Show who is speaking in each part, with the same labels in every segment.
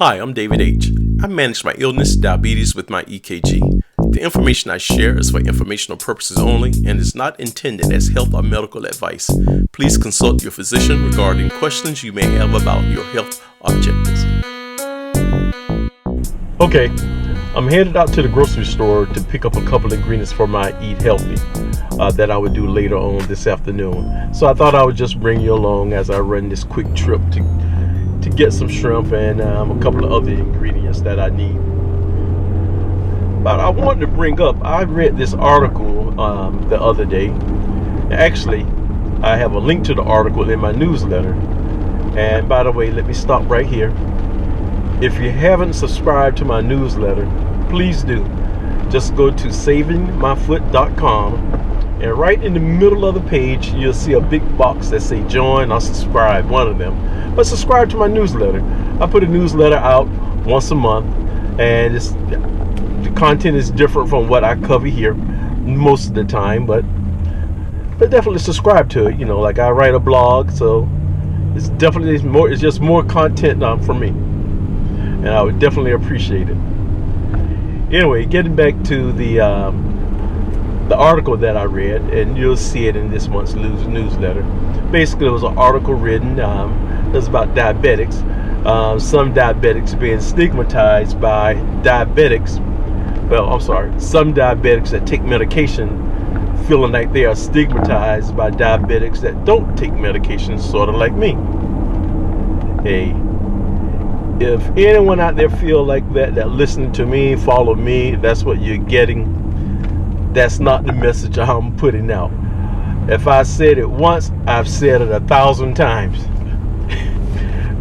Speaker 1: Hi, I'm David H. I manage my illness, diabetes with my EKG. The information I share is for informational purposes only and is not intended as health or medical advice. Please consult your physician regarding questions you may have about your health objectives. Okay, I'm headed out to the grocery store to pick up a couple ingredients for my Eat Healthy that I would do later on this afternoon. So I thought I would just bring you along as I run this quick trip to get some shrimp and a couple of other ingredients that I need. But I wanted to bring up, I read this article the other day. Actually, I have a link to the article in my newsletter. And by the way, let me stop right here. If you haven't subscribed to my newsletter, please do. Just go to savingmyfoot.com, and right in the middle of the page you'll see a big box that say join or subscribe, one of them. But subscribe to my newsletter. I put a newsletter out once a month, and the content is different from what I cover here most of the time, but definitely subscribe to it. You know, like I write a blog, so it's just more content for me, and I would definitely appreciate it. Anyway, getting back to the article that I read, and you'll see it in this month's newsletter. Basically, it was an article written that's about diabetics. Some diabetics being stigmatized by diabetics. Well, I'm sorry, some diabetics that take medication feeling like they are stigmatized by diabetics that don't take medication, sort of like me. Hey, if anyone out there feel like that listening to me, follow me, that's what you're getting. That's not the message I'm putting out. If I said it once, I've said it 1,000 times.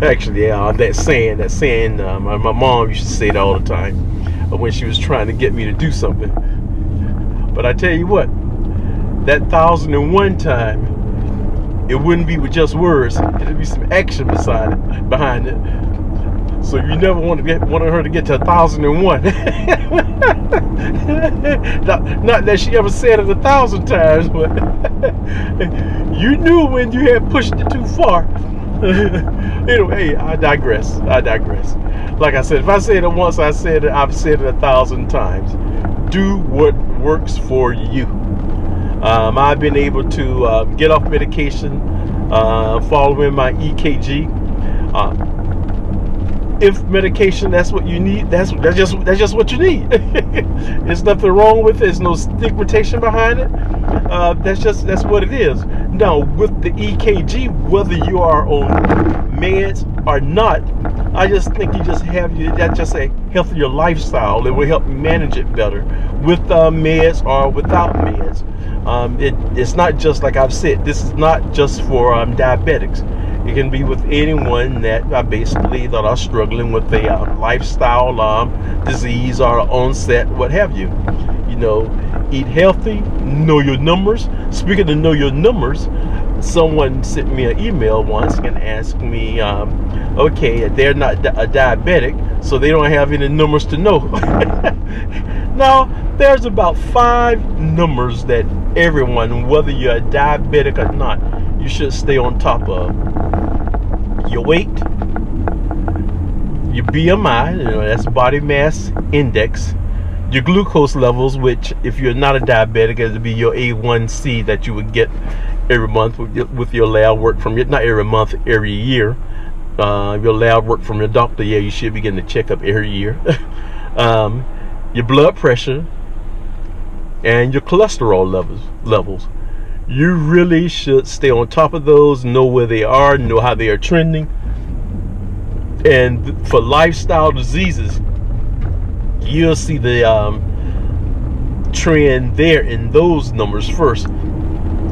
Speaker 1: Actually, that saying, my mom used to say it all the time when she was trying to get me to do something. But I tell you what, that 1,001 time, it wouldn't be with just words. It'd be some action behind it. So you never wanted her to get to 1,001. Not that she ever said it 1,000 times, but you knew when you had pushed it too far. Anyway, I digress. Like I said, if I said it once, I've said it 1,000 times. Do what works for you. I've been able to get off medication following my EKG. If medication, that's what you need, that's just what you need. There's nothing wrong with it. There's no stigmatization behind it. That's what it is. Now, with the EKG, whether you are on meds or not, I just think that's just a healthier lifestyle. It will help you manage it better with meds or without meds. It's not just, like I've said, this is not just for diabetics. It can be with anyone that are struggling with a lifestyle disease or onset, what have you. You know, eat healthy, know your numbers. Speaking of know your numbers, someone sent me an email once and asked me, okay, they're not a diabetic, so they don't have any numbers to know. Now, there's about 5 numbers that everyone, whether you're a diabetic or not, you should stay on top of. Your weight, your BMI, that's body mass index, your glucose levels, which if you're not a diabetic, it would be your A1C that you would get every month with your lab work from not every month, every year. Your lab work from your doctor, you should be getting a checkup every year. Your blood pressure and your cholesterol levels. You really should stay on top of those, know where they are, know how they are trending. And for lifestyle diseases, you'll see the trend there in those numbers first,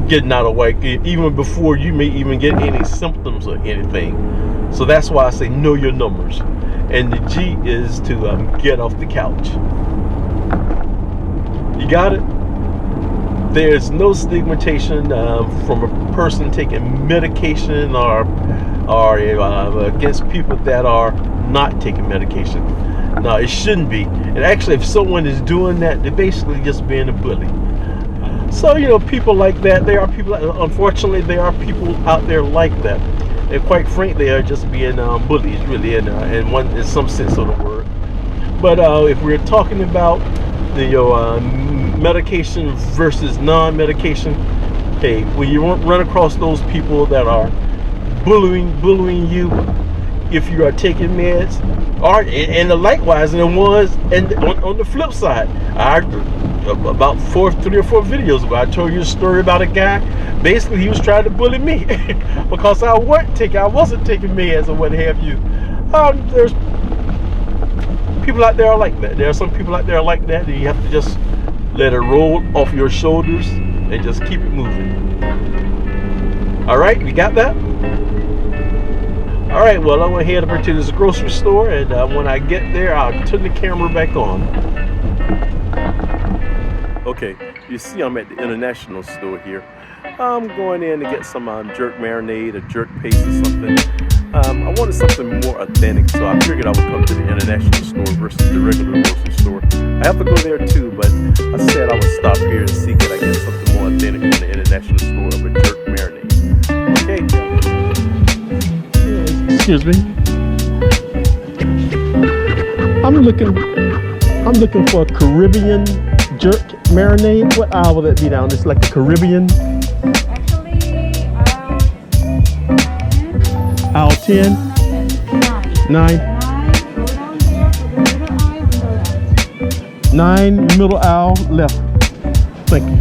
Speaker 1: getting out of whack, even before you may even get any symptoms or anything. So that's why I say know your numbers. And the G is to get off the couch. You got it? There's no stigmatization from a person taking medication or against people that are not taking medication. No, it shouldn't be. And actually, if someone is doing that, they're basically just being a bully. So, people like that, unfortunately, there are people out there like that. and quite frankly, are just being bullies, really, in some sense of the word. But if we're talking about the medication versus non-medication, hey, when you run across those people that are bullying you if you are taking meds, and likewise, and the ones and on the flip side, about 3 or 4 videos ago, I told you a story about a guy. Basically, he was trying to bully me because I wasn't taking meds or what have you. There's people out there are like that. There are some people out there like that, and you have to just let it roll off your shoulders and just keep it moving. All right, you got that? All right, well, I'm going to head over to this grocery store, and when I get there, I'll turn the camera back on. Okay, you see I'm at the international store here. I'm going in to get some jerk marinade or jerk paste or something. I wanted something more authentic, so I figured I would come to the international store versus the regular grocery store. I have to go there too, but I said I would stop here and see could I get something more authentic from the international store of a jerk marinade. Okay. Excuse me. I'm looking for a Caribbean jerk marinade. What aisle will that be down? It's like the Caribbean. Aisle 10? 9? 9, middle aisle, left. Thank you.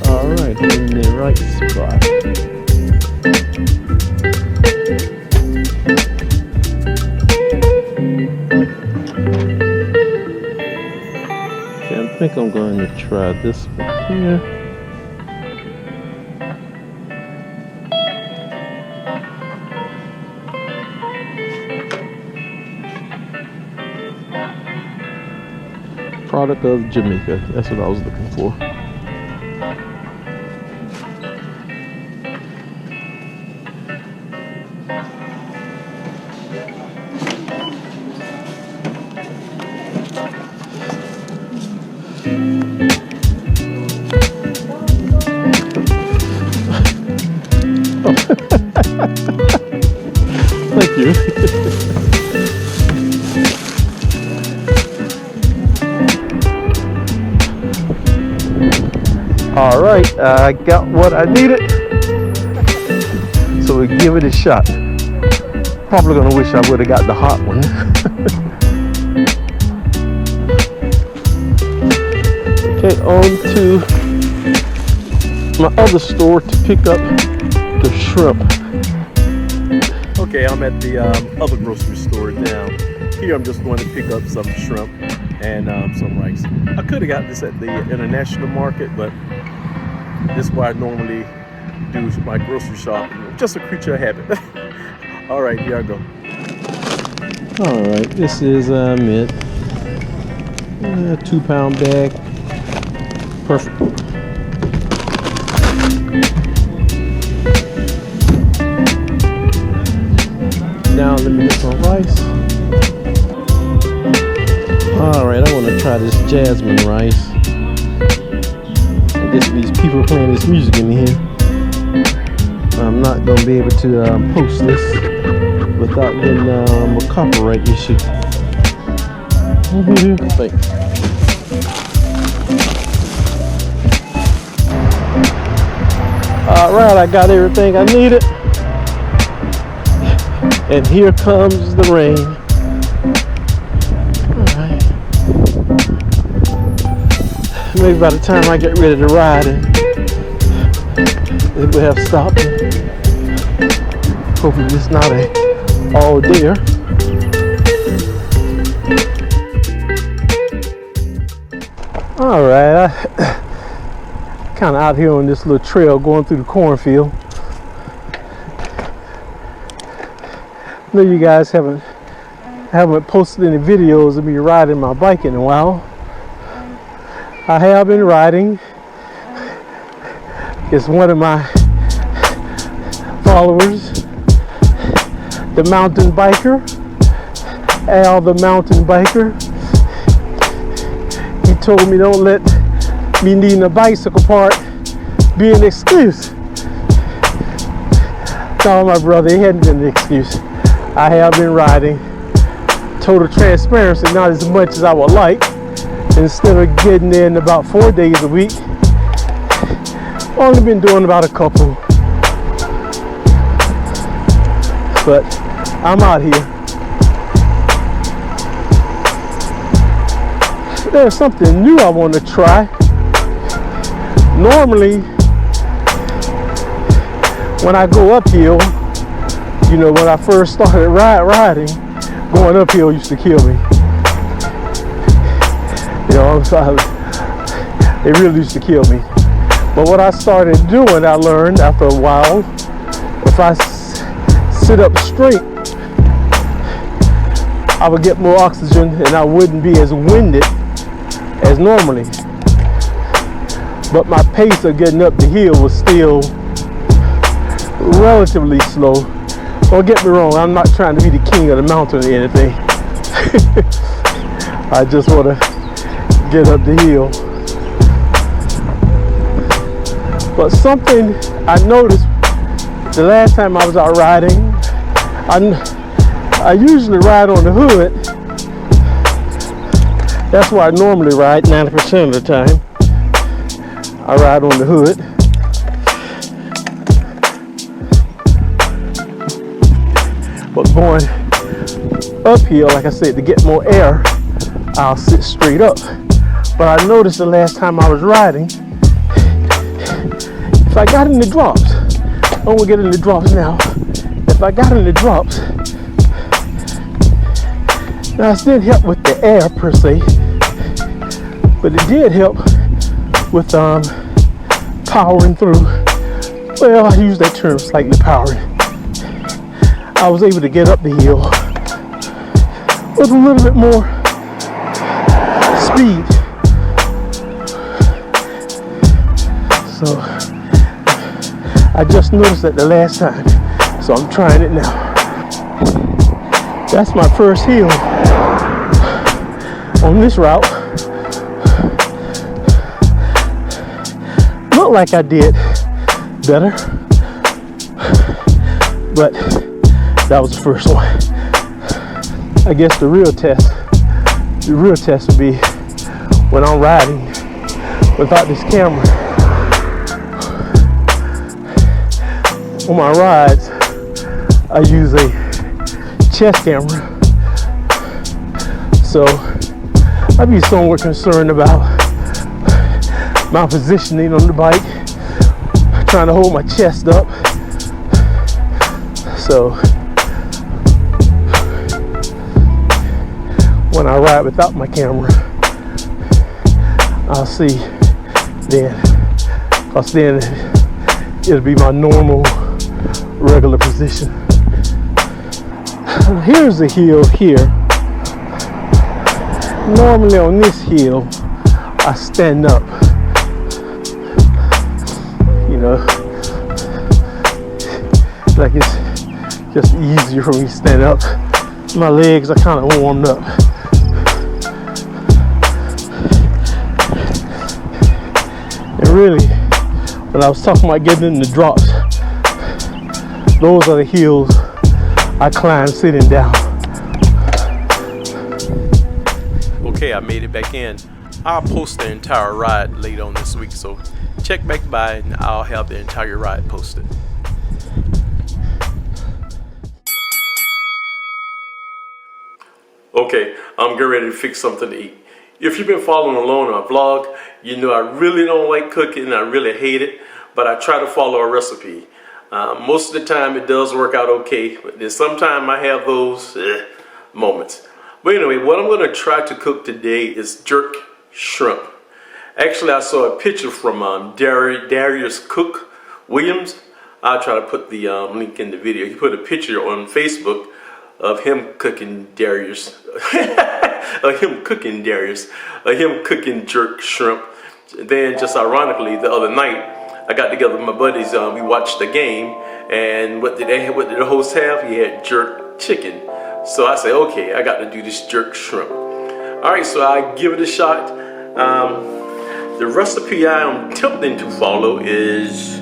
Speaker 1: All right, in the right spot. I think I'm going to try this one here. Product of Jamaica. That's what I was looking for. Thank you. All right, I got what I needed, so we give it a shot. Probably gonna wish I would have got the hot one. Okay, on to my other store to pick up the shrimp. Okay, I'm at the other grocery store now. Here I'm just going to pick up some shrimp and some rice. I could have got this at the international market, but this is where I normally do my grocery shopping. Just a creature of habit. All right, here I go. All right, this is it. A 2-pound bag. Perfect. Now let me get some rice. All right, I want to try this jasmine rice. I guess these people playing this music in here. I'm not gonna be able to post this without getting a copyright issue. Thanks. All right, I got everything I needed. And here comes the rain. All right. Maybe by the time I get ready to ride it will have stopped. Hopefully it's not a all dayer. All right, I kind of out here on this little trail going through the cornfield. I know you guys haven't posted any videos of me riding my bike in a while. I have been riding. It's one of my followers, the mountain biker. Al the mountain biker. He told me don't let me needing a bicycle part be an excuse. No, my brother, it hadn't been an excuse. I have been riding. Total transparency, not as much as I would like. Instead of getting in about 4 days a week, only been doing about a couple. But I'm out here. There's something new I want to try. Normally, when I go uphill, you know, when I first started riding, going uphill used to kill me. You know, it really used to kill me. But what I started doing, I learned after a while, if I sit up straight, I would get more oxygen and I wouldn't be as winded as normally. But my pace of getting up the hill was still relatively slow. Don't get me wrong, I'm not trying to be the king of the mountain or anything. I just want to get up the hill. But something I noticed the last time I was out riding, I usually ride on the hood. That's where I normally ride 90% of the time. I ride on the hood. But going uphill, like I said, to get more air, I'll sit straight up. But I noticed the last time I was riding, if I got in the drops, I won't get in the drops now. If I got in the drops, now it didn't help with the air per se, but it did help with powering through. Well, I use that term slightly, powering. I was able to get up the hill with a little bit more speed. So I just noticed that the last time, so I'm trying it now. That's my first hill on this route. Looked like I did better, but that was the first one. I guess the real test would be when I'm riding without this camera. On my rides, I use a chest camera, so I'd be somewhat concerned about my positioning on the bike, trying to hold my chest up. So when I ride without my camera, I'll see then, because then it'll be my normal regular position. Here's the hill here. Normally on this hill, I stand up. You know, like it's just easier for me to stand up. My legs are kind of warmed up. And really, when I was talking about getting in the drops, those are the hills I climb sitting down. Okay, I made it back in. I'll post the entire ride later on this week, so check back by and I'll have the entire ride posted. Okay, I'm getting ready to fix something to eat. If you've been following along on my vlog, you know I really don't like cooking, I really hate it, but I try to follow a recipe. Most of the time it does work out okay, but then sometimes I have those moments. But anyway, what I'm going to try to cook today is jerk shrimp. Actually, I saw a picture from Darius Cook Williams. I'll try to put the link in the video. He put a picture on Facebook of him cooking Darius, him cooking jerk shrimp. Then just ironically, the other night, I got together with my buddies, we watched the game, and what did the host have? He had jerk chicken. So I say, okay, I got to do this jerk shrimp. All right, so I give it a shot. The recipe I am attempting to follow is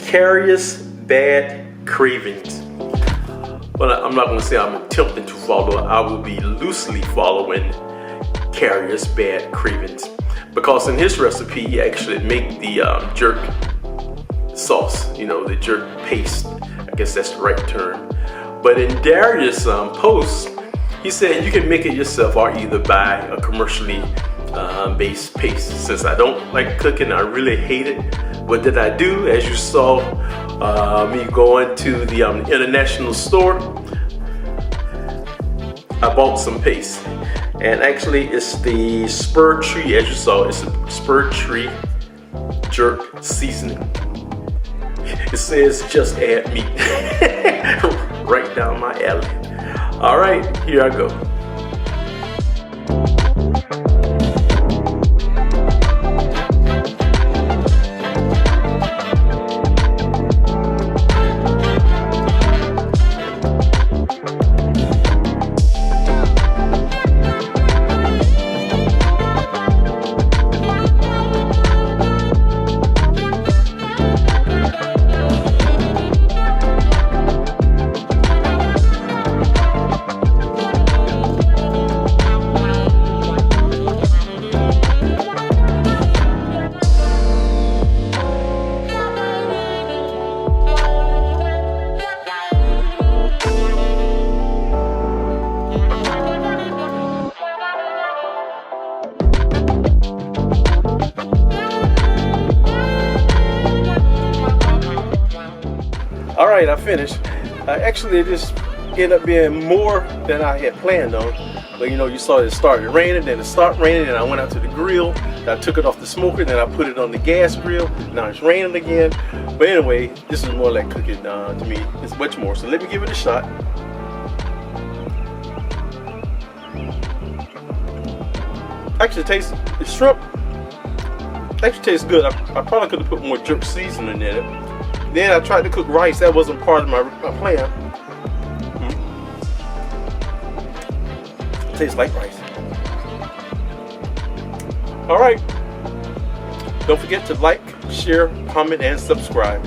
Speaker 1: Carrier's Bad Cravings. Well, I'm not going to say I'm attempting to follow. I will be loosely following Carrier's Bad Cravings, because in his recipe he actually make the jerk sauce, you know, the jerk paste. I guess that's the right term. But in Darius' post, he said you can make it yourself or either buy a commercially based paste. Since I don't like cooking, I really hate it. What did I do? As you saw me going to the international store, I bought some paste. And actually it's the Spurtree, as you saw, it's a Spurtree jerk seasoning. It says just add meat. Right down my alley. All right, here I go. All right, I finished. Actually, this ended up being more than I had planned on. But you know, you saw it started raining, then it stopped raining, and I went out to the grill. I took it off the smoker, then I put it on the gas grill. Now it's raining again. But anyway, this is more like cooking to me. It's much more. So let me give it a shot. Actually, the shrimp actually tastes good. I probably could have put more jerk seasoning in it. Then I tried to cook rice. That wasn't part of my plan. Tastes like rice. All right. Don't forget to like, share, comment, and subscribe.